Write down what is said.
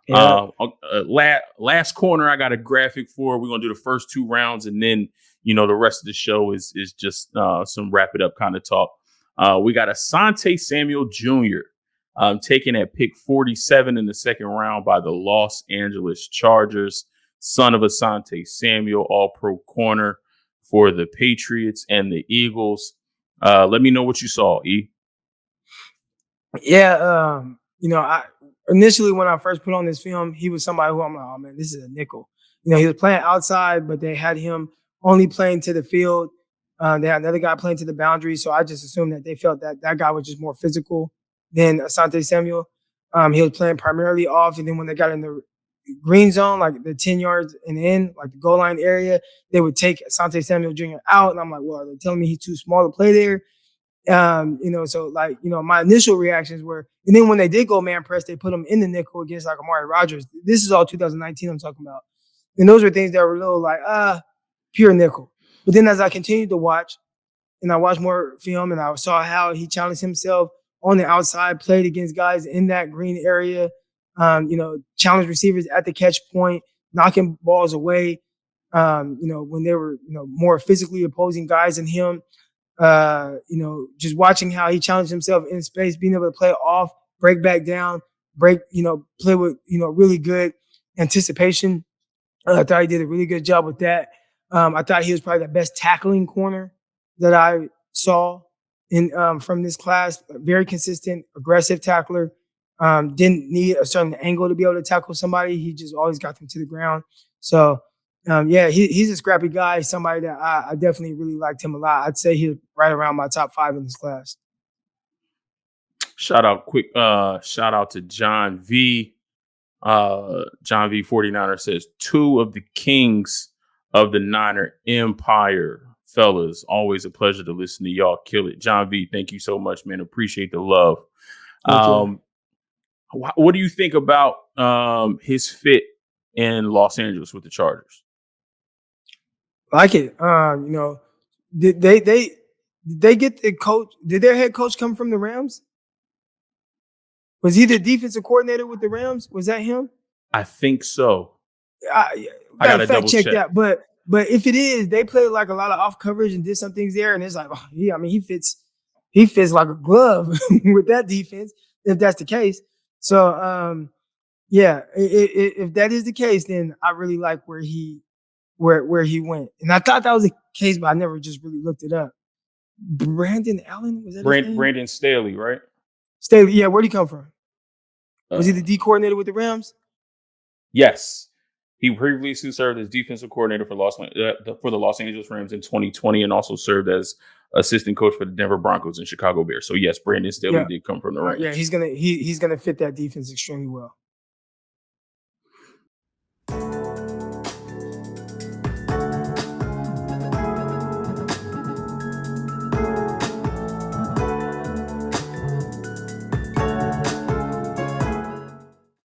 Yeah. Last corner, I got a graphic for. We're gonna do the first two rounds, and then the rest of the show is just some wrap it up kind of talk. We got Asante Samuel Jr. Taken at pick 47 in the second round by the Los Angeles Chargers. Son of Asante Samuel, all-pro corner for the Patriots and the Eagles. Let me know what you saw, E. Yeah, I initially when I first put on this film, he was somebody who I'm like, oh man, this is a nickel. He was playing outside, but they had him only playing to the field. They had another guy playing to the boundary, so I just assumed that they felt that that guy was just more physical than Asante Samuel. He was playing primarily off, and then when they got in the green zone, like the 10 yards and in, like the goal line area, they would take Asante Samuel Jr. out, and I'm like, well, they're telling me he's too small to play there. So like, my initial reactions were, and then when they did go man press, they put him in the nickel against like Amari Rodgers. This is all 2019 I'm talking about. And those were things that were a little like, pure nickel. But then as I continued to watch and I watched more film and I saw how he challenged himself on the outside, played against guys in that green area, challenged receivers at the catch point, knocking balls away, when they were, more physically opposing guys than him. Just watching how he challenged himself in space, being able to play off, break back down, play with, really good anticipation. I thought he did a really good job with that. I thought he was probably the best tackling corner that I saw from this class. Very consistent, aggressive tackler. Didn't need a certain angle to be able to tackle somebody. He just always got them to the ground. So, he's a scrappy guy, somebody that I definitely really liked him a lot. I'd say he's right around my top 5 in this class. Shout out to John V. John V 49er says 2 of the kings of the Niner Empire. Fellas, always a pleasure to listen to y'all kill it. John V, thank you so much, man. Appreciate the love. What do you think about his fit in Los Angeles with the Chargers? Like it. Did they get the coach? Did their head coach come from the Rams? Was he the defensive coordinator with the Rams? Was that him? I think so. I gotta fact check that. But if it is, they played like a lot of off coverage and did some things there, and it's like, he fits like a glove with that defense, if that's the case. So if that is the case, then I really like where he went. And I thought that was the case, but I never just really looked it up. Brandon Allen? Was that his name? Brandon Staley, right? Staley, yeah. Where'd he come from? Was he the D coordinator with the Rams? Yes. He previously served as defensive coordinator for the Los Angeles Rams in 2020 and also served as assistant coach for the Denver Broncos and Chicago Bears. So, yes, Brandon Staley did come from the Rams. Yeah, he's gonna fit that defense extremely well.